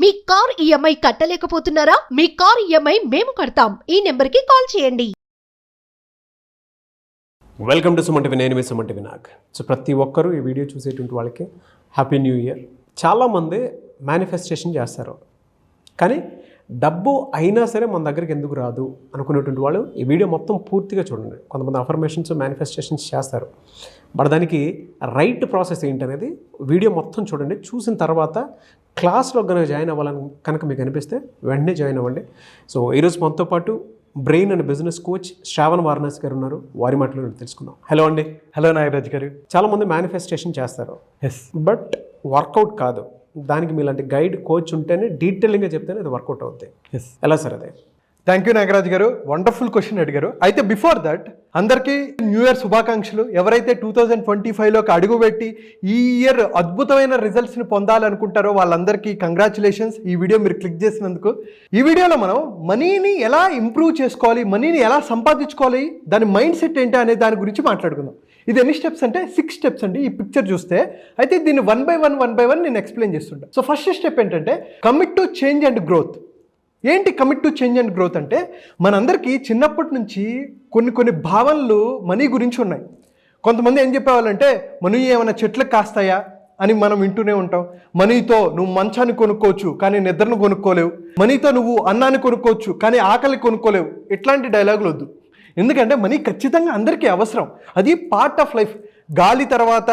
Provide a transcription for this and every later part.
మీ car EMI కట్టలేకపోతున్నారా? మీ car EMI మేము కడతాం. ఈ నెంబర్కి కాల్ చేయండి. Welcome to Suman TV. నేను మీ సుమన్ టీవీ నాగ్. సో ప్రతి ఒక్కరూ ఈ వీడియో చూసేటువంటి వాళ్ళకి హ్యాపీ న్యూ ఇయర్. చాలామంది మేనిఫెస్టేషన్ చేస్తారు, కానీ డబ్బు అయినా సరే మన దగ్గరికి ఎందుకు రాదు అనుకునేటువంటి వాళ్ళు ఈ వీడియో మొత్తం పూర్తిగా చూడండి. కొంతమంది అఫర్మేషన్స్ మేనిఫెస్టేషన్స్ చేస్తారు, బట్ దానికి రైట్ ప్రాసెస్ ఏంటనేది వీడియో మొత్తం చూడండి. చూసిన తర్వాత క్లాస్లో కనుక జాయిన్ అవ్వాలని కనుక మీకు అనిపిస్తే వెంటనే జాయిన్ అవ్వండి. సో ఈరోజు మనతో పాటు brain and business coach Shravan Varanasi గారు ఉన్నారు. వారి మాటలు తెలుసుకుందాం. హలో అండి. హలో నాగరాజ్ గారు. చాలామంది మేనిఫెస్టేషన్ చేస్తారు, బట్ వర్కౌట్ కాదు. దానికి మీలాంటి గైడ్ కోచ్ ఉంటేనే డీటెయిలింగ్గా చెప్తేనే అది వర్కౌట్ అవుతాయి. ఎలా సార్ అదే? థ్యాంక్ యూ నాగరాజ్ గారు, వండర్ఫుల్ క్వశ్చన్ అడిగారు. అయితే బిఫోర్ దట్ అందరికీ న్యూ ఇయర్ శుభాకాంక్షలు. ఎవరైతే 2025లోకి అడుగుపెట్టి ఈ ఇయర్ అద్భుతమైన రిజల్ట్స్ని పొందాలనుకుంటారో వాళ్ళందరికీ కంగ్రాచులేషన్స్. ఈ వీడియో మీరు క్లిక్ చేసినందుకు. ఈ వీడియోలో మనం మనీని ఎలా ఇంప్రూవ్ చేసుకోవాలి, మనీని ఎలా సంపాదించుకోవాలి, దాని మైండ్ సెట్ ఏంటి అనే దాని గురించి మాట్లాడుకుందాం. ఇది ఎన్ని స్టెప్స్ అంటే 6 స్టెప్స్ అండి. ఈ పిక్చర్ చూస్తే అయితే దీన్ని వన్ బై వన్ నేను ఎక్స్ప్లెయిన్ చేస్తుంటా. సో ఫస్ట్ స్టెప్ ఏంటంటే commit to change and growth. ఏంటి commit to change and growth అంటే, మనందరికీ చిన్నప్పటి నుంచి కొన్ని భావనలు మనీ గురించి ఉన్నాయి. కొంతమంది ఏం చెప్పేవాళ్ళంటే, మనీ ఏమైనా చెట్లకు కాస్తాయా అని మనం వింటూనే ఉంటాం. మనీతో నువ్వు మంచాన్ని కొనుక్కోవచ్చు కానీ నిద్రను కొనుక్కోలేవు. మనీతో నువ్వు అన్నాన్ని కొనుక్కోవచ్చు కానీ ఆకలి కొనుక్కోలేవు. ఇట్లాంటి డైలాగులు వద్దు. ఎందుకంటే మనీ ఖచ్చితంగా అందరికీ అవసరం. అది పార్ట్ ఆఫ్ లైఫ్. గాలి తర్వాత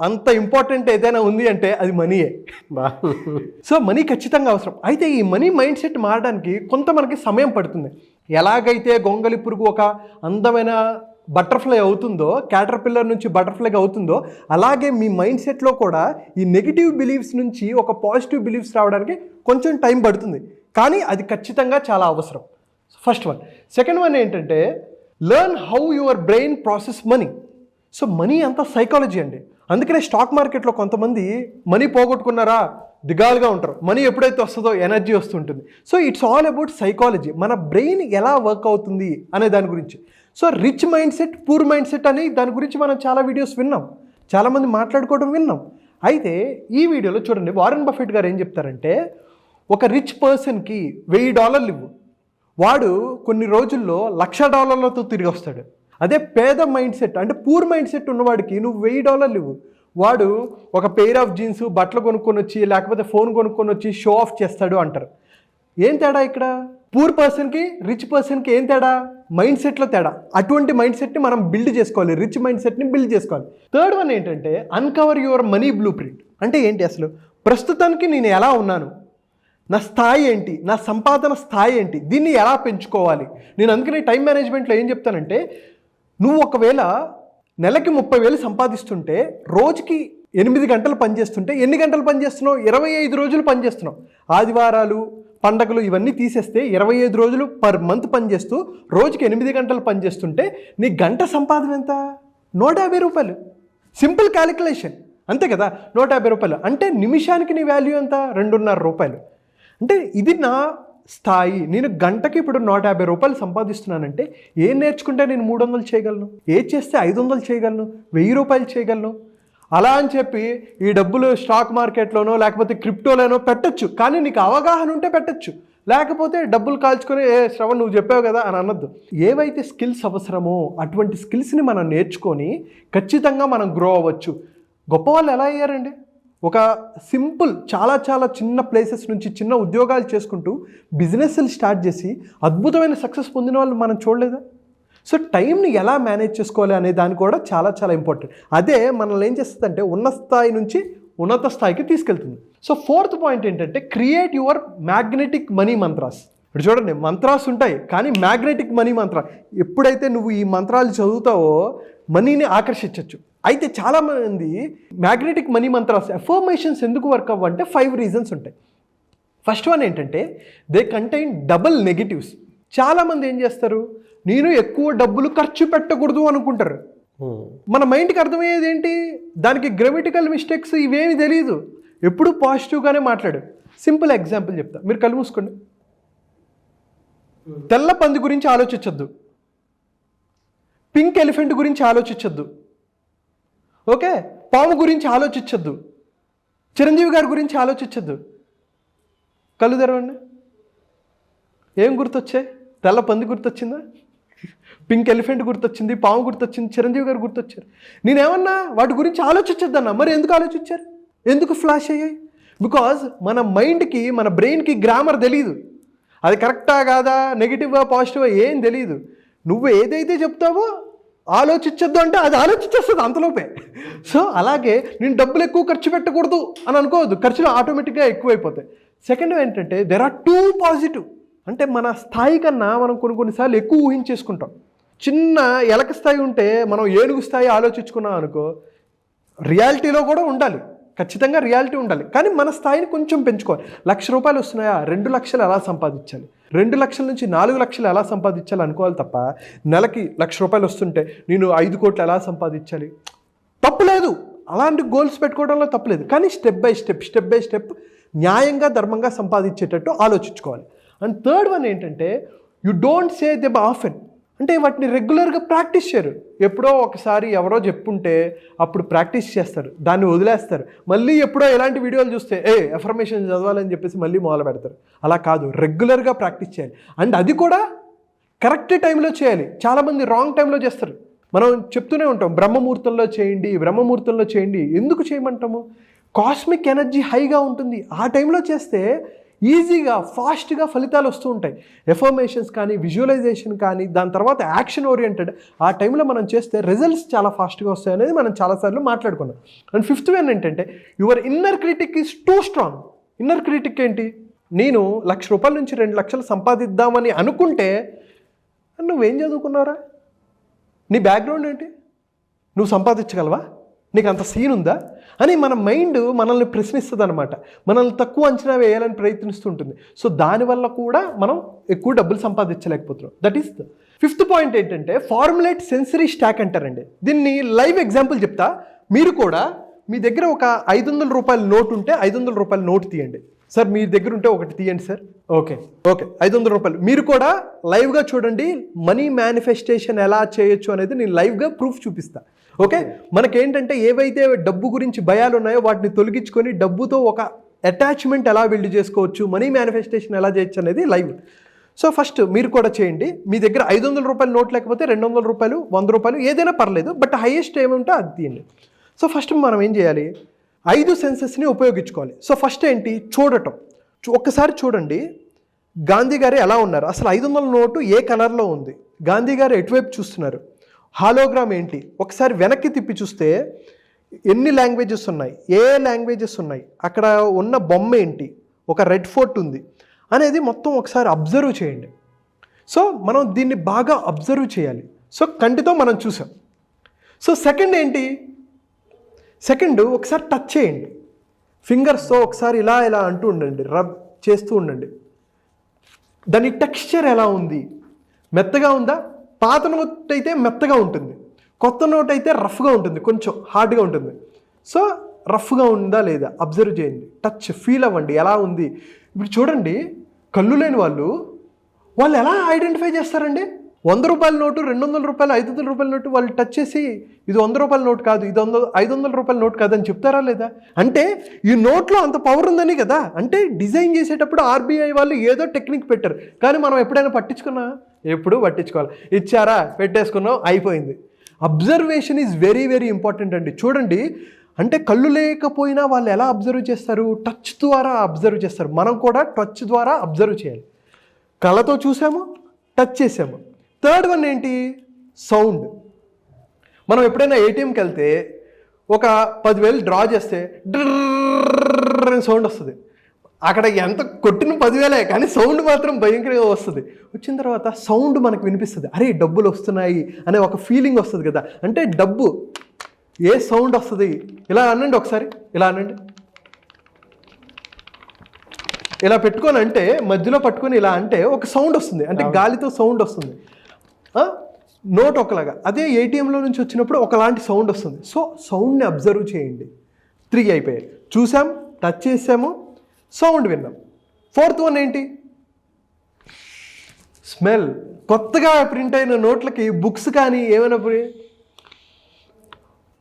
అంత ఇంపార్టెంట్ ఏదైనా ఉంది అంటే అది మనీయే. సో మనీ ఖచ్చితంగా అవసరం. అయితే ఈ మనీ మైండ్ సెట్ మారడానికి కొంత మనకి సమయం పడుతుంది. ఎలాగైతే గొంగలి పురుగు ఒక అందమైన బటర్ఫ్లై అవుతుందో, క్యాటర్పిల్లర్ నుంచి బటర్ఫ్లైగా అవుతుందో, అలాగే మీ మైండ్ సెట్లో కూడా ఈ నెగిటివ్ బిలీఫ్స్ నుంచి ఒక పాజిటివ్ బిలీఫ్స్ రావడానికి కొంచెం టైం పడుతుంది, కానీ అది ఖచ్చితంగా చాలా అవసరం. First one. సెకండ్ వన్ ఏంటంటే learn how your brain process money. So money అంతా సైకాలజీ అండి. అందుకనే స్టాక్ మార్కెట్లో కొంతమంది మనీ పోగొట్టుకున్నారా దిగాలుగా ఉంటారు. మనీ ఎప్పుడైతే వస్తుందో ఎనర్జీ వస్తుంటుంది. So it's all about psychology. మన బ్రెయిన్ ఎలా వర్క్ అవుతుంది అనే దాని గురించి. So rich mind set, poor mind set అని దాని గురించి మనం చాలా వీడియోస్ విన్నాం, చాలామంది మాట్లాడుకోవడం విన్నాం. అయితే ఈ వీడియోలో చూడండి, వారెన్ బఫెట్ గారు ఏం చెప్తారంటే, ఒక రిచ్ పర్సన్కి $1000 ఇవ్వు, వాడు కొన్ని రోజుల్లో $1,00,000 తిరిగి వస్తాడు. అదే పేద మైండ్ సెట్ అంటే పూర్ మైండ్ సెట్ ఉన్నవాడికి నువ్వు $1000 ఇవ్వు, వాడు ఒక పెయిర్ ఆఫ్ జీన్స్ బట్టలు కొనుక్కొని వచ్చి లేకపోతే ఫోన్ కొనుక్కొని వచ్చి షో ఆఫ్ చేస్తాడు అంటారు. ఏం తేడా ఇక్కడ? పూర్ పర్సన్కి రిచ్ పర్సన్కి ఏం తేడా? మైండ్ సెట్లో తేడా. అటువంటి మైండ్ సెట్ని మనం బిల్డ్ చేసుకోవాలి, రిచ్ మైండ్ సెట్ని బిల్డ్ చేసుకోవాలి. థర్డ్ వన్ ఏంటంటే uncover your money blue print. అంటే ఏంటి అసలు? ప్రస్తుతానికి నేను ఎలా ఉన్నాను, నా స్థాయి ఏంటి, నా సంపాదన స్థాయి ఏంటి, దీన్ని ఎలా పెంచుకోవాలి. నేను అందుకనే టైం మేనేజ్మెంట్లో ఏం చెప్తానంటే, నువ్వు ఒకవేళ నెలకి 30,000 సంపాదిస్తుంటే రోజుకి 8 గంటలు పనిచేస్తుంటే ఎన్ని గంటలు పనిచేస్తున్నావు? 25 రోజులు పనిచేస్తున్నావు. ఆదివారాలు పండగలు ఇవన్నీ తీసేస్తే 25 రోజులు పర్ మంత్ పనిచేస్తూ రోజుకి 8 గంటలు పనిచేస్తుంటే నీ గంట సంపాదన ఎంత? $150. సింపుల్ క్యాలిక్యులేషన్, అంతే కదా. $150 అంటే నిమిషానికి నీ వాల్యూ ఎంత? $2.5. అంటే ఇది నా స్థాయి. నేను గంటకి ఇప్పుడు $150 సంపాదిస్తున్నానంటే ఏం నేర్చుకుంటే నేను 300 చేయగలను, ఏది చేస్తే 500 చేయగలను, $1000 చేయగలను. అలా అని చెప్పి ఈ డబ్బులు స్టాక్ మార్కెట్లోనో లేకపోతే క్రిప్టోలోనో పెట్టచ్చు, కానీ నీకు అవగాహన ఉంటే పెట్టచ్చు. లేకపోతే డబ్బులు కాల్చుకొని శ్రవణ్ నువ్వు చెప్పావు కదా అని అనొద్దు. ఏవైతే స్కిల్స్ అవసరమో అటువంటి స్కిల్స్ని మనం నేర్చుకొని ఖచ్చితంగా మనం గ్రో అవ్వచ్చు. గొప్ప వాళ్ళు ఎలా అయ్యారండి? ఒక సింపుల్ చాలా చిన్న ప్లేసెస్ నుంచి చిన్న ఉద్యోగాలు చేసుకుంటూ బిజినెస్లు స్టార్ట్ చేసి అద్భుతమైన సక్సెస్ పొందిన వాళ్ళు మనం చూడలేదా? సో టైంని ఎలా మేనేజ్ చేసుకోవాలి అనే దాని కూడా చాలా ఇంపార్టెంట్. అదే మనల్ని ఏం చేస్తుందంటే ఉన్న స్థాయి నుంచి ఉన్నత స్థాయికి తీసుకెళ్తుంది. సో ఫోర్త్ పాయింట్ ఏంటంటే create your magnetic money mantras. ఇప్పుడు చూడండి, మంత్రాస్ ఉంటాయి కానీ మ్యాగ్నెటిక్ మనీ మంత్ర, ఎప్పుడైతే నువ్వు ఈ మంత్రాలు చదువుతావో మనీని ఆకర్షించవచ్చు. అయితే చాలామంది మ్యాగ్నెటిక్ మనీ మంత్రాస్ అఫర్మేషన్స్ ఎందుకు వర్క్ అవ్వంటే 5 రీజన్స్ ఉంటాయి. ఫస్ట్ వన్ ఏంటంటే దే కంటైన్ డబుల్ నెగిటివ్స్. చాలామంది ఏం చేస్తారు, నేను ఎక్కువ డబ్బులు ఖర్చు పెట్టకూడదు అనుకుంటారు. మన మైండ్కి అర్థమయ్యేది ఏంటి? దానికి గ్రామటికల్ మిస్టేక్స్ ఇవేమి తెలియదు, ఎప్పుడు పాజిటివ్గానే మాట్లాడు. సింపుల్ ఎగ్జాంపుల్ చెప్తా, మీరు కళ్ళు మూసుకోండి. తెల్ల పంది గురించి ఆలోచించొద్దు, పింక్ ఎలిఫెంట్ గురించి ఆలోచించొద్దు, ఓకే, పాము గురించి ఆలోచించొద్దు, చిరంజీవి గారి గురించి ఆలోచించొద్దు. కళ్ళు తెరవండి. ఏం గుర్తొచ్చాయి? తెల్ల పంది గుర్తొచ్చిందా? పింక్ ఎలిఫెంట్ గుర్తొచ్చింది, పాము గుర్తొచ్చింది, చిరంజీవి గారు గుర్తొచ్చారు. నేనేమన్నా వాటి గురించి ఆలోచించద్దన్నా. మరి ఎందుకు ఆలోచించారు? ఎందుకు ఫ్లాష్ అయ్యాయి? బికాజ్ మన మైండ్కి, మన బ్రెయిన్కి గ్రామర్ తెలియదు. అది కరెక్టా కాదా, నెగిటివా పాజిటివా ఏం తెలియదు. నువ్వు ఏదైతే చెప్తావో ఆలోచించద్దు అంటే అది ఆలోచించేస్తుంది అంతలోపే. సో అలాగే నేను డబ్బులు ఎక్కువ ఖర్చు పెట్టకూడదు అని అనుకోవద్దు, ఖర్చులు ఆటోమేటిక్గా ఎక్కువైపోతాయి. సెకండ్ ఏంటంటే దెర్ ఆర్ టూ పాజిటివ్. అంటే మన స్థాయి కన్నా మనం కొన్నిసార్లు ఎక్కువ ఊహించేసుకుంటాం. చిన్న ఎలక స్థాయి ఉంటే మనం ఏనుగు స్థాయి ఆలోచించుకున్నాం అనుకో, రియాలిటీలో కూడా ఉండాలి, ఖచ్చితంగా రియాలిటీ ఉండాలి. కానీ మన స్థాయిని కొంచెం పెంచుకోవాలి. 1,00,000 రూపాయలు వస్తున్నాయా, 2 లక్షలు ఎలా సంపాదించాలి, 2 లక్షల నుంచి 4 లక్షలు ఎలా సంపాదించాలి అనుకోవాలి తప్ప, నెలకి 1,00,000 రూపాయలు వస్తుంటే నేను 5 కోట్లు ఎలా సంపాదించాలి, తప్పులేదు. అలాంటి గోల్స్ పెట్టుకోవడంలో తప్పులేదు. కానీ స్టెప్ బై స్టెప్ న్యాయంగా ధర్మంగా సంపాదించేటట్టు ఆలోచించుకోవాలి. అండ్ థర్డ్ వన్ ఏంటంటే you don't say them often. అంటే వాటిని రెగ్యులర్గా ప్రాక్టీస్ చేయరు. ఎప్పుడో ఒకసారి ఎవరో చెప్పుంటే అప్పుడు ప్రాక్టీస్ చేస్తారు, దాన్ని వదిలేస్తారు. మళ్ళీ ఎప్పుడో ఎలాంటి వీడియోలు చూస్తే ఎఫర్మేషన్ చదవాలని చెప్పేసి మళ్ళీ మొదలు పెడతారు. అలా కాదు, రెగ్యులర్గా ప్రాక్టీస్ చేయాలి. అండ్ అది కూడా కరెక్ట్ టైంలో చేయాలి. చాలామంది రాంగ్ టైంలో చేస్తారు. మనం చెప్తూనే ఉంటాం బ్రహ్మముహూర్తంలో చేయండి. ఎందుకు చేయమంటాము? కాస్మిక్ ఎనర్జీ హైగా ఉంటుంది. ఆ టైంలో చేస్తే ఈజీగా ఫాస్ట్గా ఫలితాలు వస్తూ ఉంటాయి. ఎఫర్మేషన్స్ కానీ, విజువలైజేషన్ కానీ, దాని తర్వాత యాక్షన్ ఓరియంటెడ్ ఆ టైంలో మనం చేస్తే రిజల్ట్స్ చాలా ఫాస్ట్గా వస్తాయి అనేది మనం చాలాసార్లు మాట్లాడుకున్నాం. అండ్ ఫిఫ్త్ వన్ ఏంటంటే your inner critic is two strong. Inner critic ఏంటి? నేను 1,00,000 రూపాయల నుంచి 2 లక్షలు సంపాదిద్దామని అనుకుంటే నువ్వేం చదువుకున్నావురా, నీ బ్యాక్గ్రౌండ్ ఏంటి, నువ్వు సంపాదించగలవా, నీకు అంత సీన్ ఉందా అని మన మైండ్ మనల్ని ప్రశ్నిస్తుంది అనమాట. మనల్ని తక్కువ అంచనా వేయాలని ప్రయత్నిస్తుంటుంది. సో దానివల్ల కూడా మనం ఎక్కువ డబ్బులు సంపాదించలేకపోతున్నాం. That is the fifth point. ఏంటంటే ఫార్ములేట్ సెన్సరీ స్టాక్ అంటారండి. దీన్ని లైవ్ ఎగ్జాంపుల్ చెప్తా. మీరు కూడా మీ దగ్గర ఒక 500 రూపాయల నోట్ ఉంటే 500 రూపాయల నోట్ తీయండి. సార్ మీ దగ్గర ఉంటే ఒకటి తీయండి సార్. ఓకే 500 రూపాయలు. మీరు కూడా లైవ్గా చూడండి మనీ మేనిఫెస్టేషన్ ఎలా చేయొచ్చు అనేది నేను లైవ్గా ప్రూఫ్ చూపిస్తా. ఓకే, మనకేంటంటే ఏవైతే డబ్బు గురించి భయాలు ఉన్నాయో వాటిని తొలగించుకొని డబ్బుతో ఒక అటాచ్మెంట్ ఎలా బిల్డ్ చేసుకోవచ్చు, మనీ మేనిఫెస్టేషన్ ఎలా చేయొచ్చు అనేది లైవ్. సో ఫస్ట్ మీరు కూడా చేయండి. మీ దగ్గర 500 రూపాయల నోట్ లేకపోతే 200 రూపాయలు, 100 రూపాయలు ఏదైనా పర్లేదు, బట్ హైయెస్ట్ ఏముంటే అది తీయండి. సో ఫస్ట్ మనం ఏం చేయాలి, 5 సెన్సెస్ని ఉపయోగించుకోవాలి. సో ఫస్ట్ ఏంటి, చూడటం. ఒక్కసారి చూడండి గాంధీ గారు ఎలా ఉన్నారు, అసలు 500 నోటు ఏ కలర్లో ఉంది, గాంధీ గారు ఎటువైపు చూస్తున్నారు, హాలోగ్రామ్ ఏంటి, ఒకసారి వెనక్కి తిప్పి చూస్తే ఎన్ని లాంగ్వేజెస్ ఉన్నాయి, ఏ లాంగ్వేజెస్ ఉన్నాయి, అక్కడ ఉన్న బొమ్మ ఏంటి, ఒక రెడ్ ఫోర్ట్ ఉంది అనేది మొత్తం ఒకసారి అబ్జర్వ్ చేయండి. సో మనం దీన్ని బాగా అబ్జర్వ్ చేయాలి. సో కంటితో మనం చూసాం. సో సెకండ్ ఏంటి, సెకండ్ ఒకసారి టచ్ చేయండి ఫింగర్స్తో, ఒకసారి ఇలా అంటూ ఉండండి, రబ్ చేస్తూ ఉండండి. దాని టెక్స్చర్ ఎలా ఉంది, మెత్తగా ఉందా? పాత నోట్ అయితే మెత్తగా ఉంటుంది, కొత్త నోట్ అయితే రఫ్గా ఉంటుంది, కొంచెం హార్డ్గా ఉంటుంది. సో రఫ్గా ఉందా లేదా అబ్జర్వ్ చేయండి, టచ్ ఫీల్ అవ్వండి ఎలా ఉంది. ఇప్పుడు చూడండి, కళ్ళు లేని వాళ్ళు ఎలా ఐడెంటిఫై చేస్తారండి? 100 రూపాయల నోటు, 200 రూపాయలు, 500 రూపాయల నోటు వాళ్ళు టచ్ చేసి ఇది 100 రూపాయల నోట్ కాదు, ఇది 500 రూపాయల నోట్ కాదని చెప్తారా లేదా? అంటే ఈ నోట్లో అంత పవర్ ఉందని కదా. అంటే డిజైన్ చేసేటప్పుడు ఆర్బీఐ వాళ్ళు ఏదో టెక్నిక్ పెట్టారు, కానీ మనం ఎప్పుడైనా పట్టించుకున్నా? ఎప్పుడు పట్టించుకోవాలి. ఇచ్చారా, పెట్టేసుకున్నాం, అయిపోయింది. Observation is very very important అండి. చూడండి, అంటే కళ్ళు లేకపోయినా వాళ్ళు ఎలా అబ్జర్వ్ చేస్తారు, టచ్ ద్వారా అబ్జర్వ్ చేస్తారు. మనం కూడా టచ్ ద్వారా అబ్జర్వ్ చేయాలి. కళ్ళతో చూసాము, టచ్ చేసాము. థర్డ్ వన్ ఏంటి, సౌండ్. మనం ఎప్పుడైనా ఏటీఎంకి వెళ్తే ఒక 10,000 డ్రా చేస్తే డ్రర్ అని సౌండ్ వస్తుంది. అక్కడ ఎంత కొట్టిన 10,000 కానీ సౌండ్ మాత్రం భయంకరంగా వస్తుంది. వచ్చిన తర్వాత సౌండ్ మనకు వినిపిస్తుంది, అరే డబ్బులు వస్తున్నాయి అనే ఒక ఫీలింగ్ వస్తుంది కదా. అంటే డబ్బు ఏ సౌండ్ వస్తుంది, ఇలా అనండి ఒకసారి, ఇలా అనండి, ఇలా పెట్టుకొని అంటే మధ్యలో పట్టుకొని ఇలా అంటే ఒక సౌండ్ వస్తుంది, అంటే గాలితో సౌండ్ వస్తుంది. నోట్ ఒకలాగా, అదే ఏటీఎంలో నుంచి వచ్చినప్పుడు ఒకలాంటి సౌండ్ వస్తుంది. సో సౌండ్ని అబ్జర్వ్ చేయండి. 3 అయిపోయాయి. చూసాం, టచ్ చేసాము, సౌండ్ విన్నాం. ఫోర్త్ వన్ ఏంటి, స్మెల్. కొత్తగా ప్రింట్ అయిన నోట్లకి, బుక్స్ కానీ ఏమైనా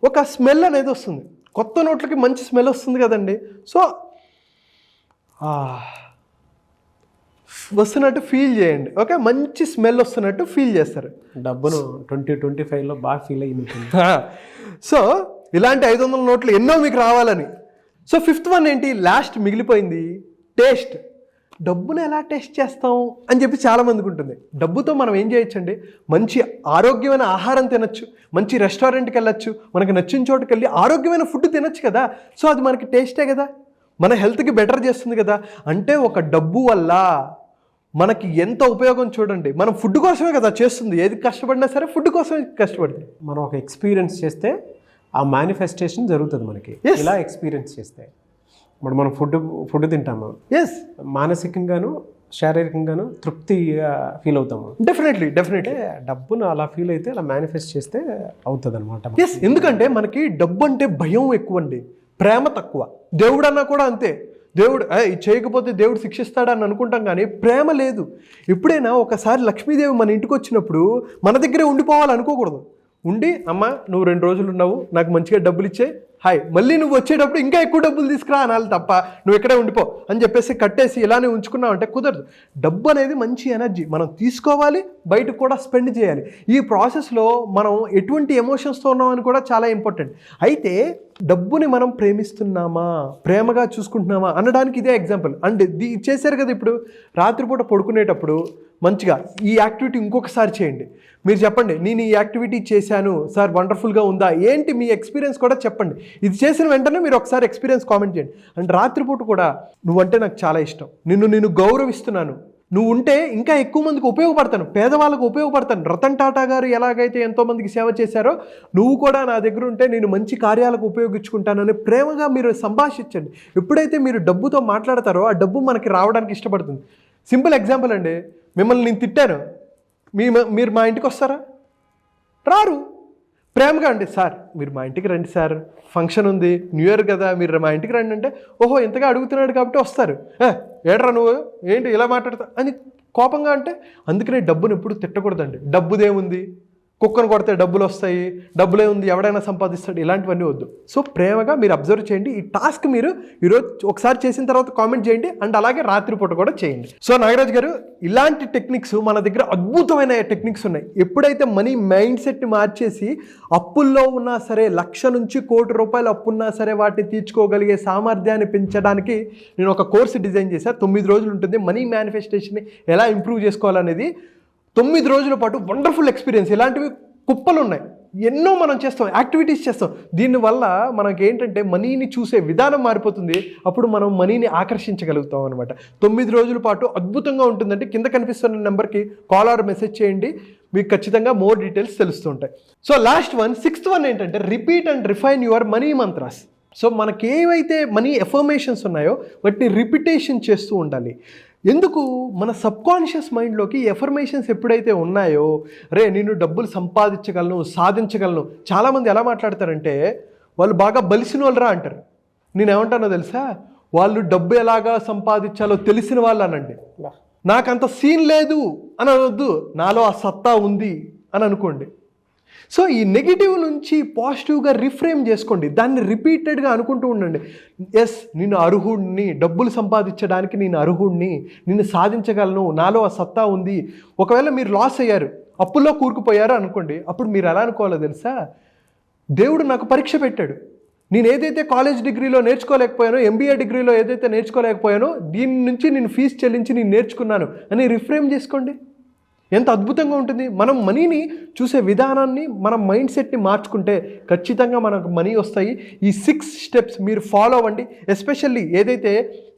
ఒక స్మెల్ అనేది వస్తుంది. కొత్త నోట్లకి మంచి స్మెల్ వస్తుంది కదండి. సో వస్తున్నట్టు ఫీల్ చేయండి. ఓకే, మంచి స్మెల్ వస్తున్నట్టు ఫీల్ చేస్తారు. డబ్బును 2025లో బాగా ఫీల్ అయ్యింది. సో ఇలాంటి 500 నోట్లు ఎన్నో మీకు రావాలని. సో 5th వన్ ఏంటి, లాస్ట్ మిగిలిపోయింది, టేస్ట్. డబ్బును ఎలా టేస్ట్ చేస్తాం అని చెప్పి చాలామందికి ఉంటుంది. డబ్బుతో మనం ఏం చేయొచ్చండి, మంచి ఆరోగ్యమైన ఆహారం తినచ్చు, మంచి రెస్టారెంట్కి వెళ్ళచ్చు, మనకి నచ్చిన చోటుకి వెళ్ళి ఆరోగ్యమైన ఫుడ్ తినచ్చు కదా. సో అది మనకి టేస్టే కదా, మన హెల్త్కి బెటర్ చేస్తుంది కదా. అంటే ఒక డబ్బు వల్ల మనకి ఎంత ఉపయోగం చూడండి. మనం ఫుడ్ కోసమే కదా చేస్తుంది, ఏది కష్టపడినా సరే ఫుడ్ కోసమే కష్టపడుతుంది. మనం ఒక ఎక్స్పీరియన్స్ చేస్తే ఆ మేనిఫెస్టేషన్ జరుగుతుంది మనకి. ఇలా ఎక్స్పీరియన్స్ చేస్తే ఇప్పుడు మనం ఫుడ్ తింటాము, ఎస్, మానసికంగాను శారీరకంగాను తృప్తిగా ఫీల్ అవుతాము. డెఫినెట్లీ డబ్బును అలా ఫీల్ అయితే అలా మేనిఫెస్ట్ చేస్తే అవుతుంది అనమాట. ఎస్, ఎందుకంటే మనకి డబ్బు అంటే భయం ఎక్కువ అండి, ప్రేమ తక్కువ. దేవుడు అన్నా కూడా అంతే, దేవుడు ఇది చేయకపోతే దేవుడు శిక్షిస్తాడని అనుకుంటాం, కానీ ప్రేమ లేదు. ఎప్పుడైనా ఒకసారి లక్ష్మీదేవి మన ఇంటికి వచ్చినప్పుడు మన దగ్గరే ఉండిపోవాలనుకోకూడదు. ఉండి, అమ్మ నువ్వు 2 రోజులు ఉన్నావు, నాకు మంచిగా డబ్బులు ఇచ్చే, హాయ్, మళ్ళీ నువ్వు వచ్చేటప్పుడు ఇంకా ఎక్కువ డబ్బులు తీసుకురా అనాలి తప్ప నువ్వు ఇక్కడే ఉండిపో అని చెప్పేసి కట్టేసి ఇలానే ఉంచుకున్నావు అంటే కుదరదు. డబ్బు అనేది మంచి ఎనర్జీ, మనం తీసుకోవాలి, బయటకు కూడా స్పెండ్ చేయాలి. ఈ ప్రాసెస్లో మనం ఎటువంటి ఎమోషన్స్తో ఉన్నామని కూడా చాలా ఇంపార్టెంట్. అయితే డబ్బుని మనం ప్రేమిస్తున్నామా, ప్రేమగా చూసుకుంటున్నామా అనడానికి ఇదే ఎగ్జాంపుల్. అండ్ చేశారు కదా, ఇప్పుడు రాత్రిపూట పడుకునేటప్పుడు మంచిగా ఈ యాక్టివిటీ ఇంకొకసారి చేయండి. మీరు చెప్పండి, నేను ఈ యాక్టివిటీ చేశాను సార్, వండర్ఫుల్గా ఉందా, ఏంటి మీ ఎక్స్పీరియన్స్ కూడా చెప్పండి. ఇది చేసిన వెంటనే మీరు ఒకసారి ఎక్స్పీరియన్స్ కామెంట్ చేయండి. అండ్ రాత్రిపూట కూడా నువ్వంటే నాకు చాలా ఇష్టం, నేను గౌరవిస్తున్నాను, నువ్వు ఉంటే ఇంకా ఎక్కువ మందికి ఉపయోగపడతాను, పేదవాళ్ళకు ఉపయోగపడతాను. రతన్ టాటా గారు ఎలాగైతే ఎంతోమందికి సేవ చేశారో నువ్వు కూడా నా దగ్గర ఉంటే నేను మంచి కార్యాలకు ఉపయోగించుకుంటానని ప్రేమగా మీరు సంభాషించండి. ఎప్పుడైతే మీరు డబ్బుతో మాట్లాడతారో ఆ డబ్బు మనకి రావడానికి ఇష్టపడుతుంది. సింపుల్ ఎగ్జాంపుల్ అండి, మిమ్మల్ని నేను తిట్టాను, మీరు మా ఇంటికి వస్తారా? రారు. ప్రేమగా అండి, సార్ మీరు మా ఇంటికి రండి సార్, ఫంక్షన్ ఉంది, న్యూ ఇయర్ కదా, మీరు మా ఇంటికి రండి అంటే, ఓహో ఇంతగా అడుగుతున్నాడు కాబట్టి వస్తారు. ఏడ్రా నువ్వు ఏంటి ఇలా మాట్లాడతా అని కోపంగా అంటే, అందుకనే డబ్బును ఎప్పుడు తిట్టకూడదండి. డబ్బుదేముంది, కుక్కను కొడితే డబ్బులు వస్తాయి, డబ్బులే ఉంది ఎవడైనా సంపాదిస్తాడు, ఇలాంటివన్నీ వద్దు. సో ప్రేమగా మీరు అబ్జర్వ్ చేయండి. ఈ టాస్క్ మీరు ఈరోజు ఒకసారి చేసిన తర్వాత కామెంట్ చేయండి, అండ్ అలాగే రాత్రిపూట కూడా చేయండి. సో నాగరాజ్ గారు, ఇలాంటి టెక్నిక్స్ మన దగ్గర అద్భుతమైన టెక్నిక్స్ ఉన్నాయి. ఎప్పుడైతే మనీ మైండ్ సెట్ని మార్చేసి అప్పుల్లో ఉన్నా సరే, 1,00,000 నుంచి 1,00,00,000 రూపాయలు అప్పున్నా సరే వాటిని తీర్చుకోగలిగే సామర్థ్యాన్ని పెంచడానికి నేను ఒక కోర్సు డిజైన్ చేశాను. 9 రోజులు ఉంటుంది. మనీ మేనిఫెస్టేషన్ని ఎలా ఇంప్రూవ్ చేసుకోవాలనేది 9 రోజుల పాటు వండర్ఫుల్ ఎక్స్పీరియన్స్. ఇలాంటివి కుప్పలు ఉన్నాయి, ఎన్నో మనం చేస్తాం, యాక్టివిటీస్ చేస్తాం. దీనివల్ల మనకి ఏంటంటే మనీని చూసే విధానం మారిపోతుంది. అప్పుడు మనం మనీని ఆకర్షించగలుగుతాం అనమాట. 9 రోజుల పాటు అద్భుతంగా ఉంటుందంటే కింద కనిపిస్తున్న నెంబర్కి కాల్ ఆర్ మెసేజ్ చేయండి, మీకు ఖచ్చితంగా మోర్ డీటెయిల్స్ తెలుస్తుంటాయి. So last one, 6th one ఏంటంటే repeat and refine your money mantras. So మనకి ఏవైతే మనీ ఎఫర్మేషన్స్ ఉన్నాయో వాటిని రిపిటేషన్ చేస్తూ ఉండాలి. ఎందుకు, మన సబ్కాన్షియస్ మైండ్లోకి ఎఫర్మేషన్స్ ఎప్పుడైతే ఉన్నాయో, రే నేను డబ్బులు సంపాదించగలను, సాధించగలను. చాలామంది ఎలా మాట్లాడతారంటే, వాళ్ళు బాగా బలిసిన వాళ్ళరా అంటారు. నేనేమంటానో తెలుసా, వాళ్ళు డబ్బు ఎలాగా సంపాదించాలో తెలిసిన వాళ్ళు అనండి. నాకంత సీన్ లేదు అని అనొద్దు, నాలో ఆ సత్తా ఉంది అని అనుకోండి. సో ఈ నెగిటివ్ నుంచి పాజిటివ్గా రిఫ్రేమ్ చేసుకోండి, దాన్ని రిపీటెడ్గా అనుకుంటూ ఉండండి. ఎస్, నేను అర్హుడిని, డబ్బులు సంపాదించడానికి నేను అర్హుడిని, నేను సాధించగలను, నాలో ఆ సత్తా ఉంది. ఒకవేళ మీరు లాస్ అయ్యారు, అప్పుల్లో కూరుకుపోయారు అనుకోండి, అప్పుడు మీరు ఎలా అనుకోవాలో తెలుసా, దేవుడు నాకు పరీక్ష పెట్టాడు, నేను ఏదైతే కాలేజ్ డిగ్రీలో నేర్చుకోలేకపోయానో, MBA డిగ్రీలో ఏదైతే నేర్చుకోలేకపోయానో, దీని నుంచి నేను ఫీజు చెల్లించి నేను నేర్చుకున్నాను అని రిఫ్రేమ్ చేసుకోండి. ఎంత అద్భుతంగా ఉంటుంది. మనం మనీని చూసే విధానాన్ని, మన మైండ్ సెట్ని మార్చుకుంటే ఖచ్చితంగా మనకు మనీ వస్తాయి. ఈ 6 స్టెప్స్ మీరు ఫాలో అవ్వండి. ఎస్పెషల్లీ ఏదైతే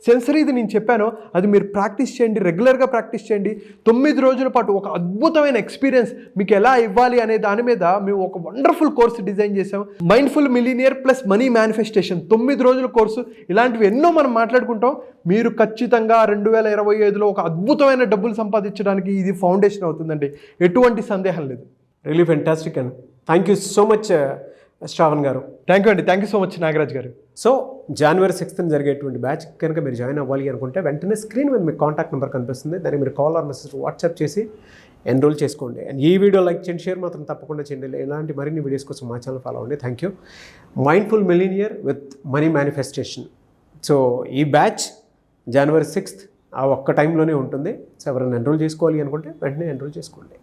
సెన్సరీది నేను చెప్పానో అది మీరు ప్రాక్టీస్ చేయండి, రెగ్యులర్గా ప్రాక్టీస్ చేయండి. 9 రోజుల పాటు ఒక అద్భుతమైన ఎక్స్పీరియన్స్ మీకు ఎలా ఇవ్వాలి అనే దాని మీద మేము ఒక వండర్ఫుల్ కోర్సు డిజైన్ చేసాం. Mindful millionaire plus money manifestation 9 రోజుల కోర్సు. ఇలాంటివి ఎన్నో మనం మాట్లాడుకుంటాం. మీరు ఖచ్చితంగా 2025లో ఒక అద్భుతమైన డబ్బులు సంపాదించడానికి ఇది ఫౌండేషన్ అవుతుందండి, ఎటువంటి సందేహం లేదు. Really fantastic and thank you so much Shravan garu. Thank you అండి, thank you so much Nagaraj garu. So January 6th జరిగేటువంటి బ్యాచ్ కనుక మీరు జాయిన్ అవ్వాలి అనుకుంటే వెంటనే స్క్రీన్ మీద మీకు కాంటాక్ట్ నెంబర్ కనిపిస్తుంది, దాన్ని మీరు కాల్ ఆర్ మెసేజ్ వాట్సాప్ చేసి ఎన్రోల్ చేసుకోండి. అండ్ ఈ వీడియో లైక్ చేయండి, షేర్ మాత్రం తప్పకుండా చేయండి. ఇలాంటి మరిన్ని వీడియోస్ కోసం మా ఛానల్ ఫాలో అవ్వండి. Thank you. Mindful millionaire with money manifestation. So ఈ బ్యాచ్ January 6th ఆ ఒక్క టైంలోనే ఉంటుంది. సో ఎవరైనా ఎన్రోల్ చేసుకోవాలి అనుకుంటే వెంటనే ఎన్రోల్ చేసుకోండి.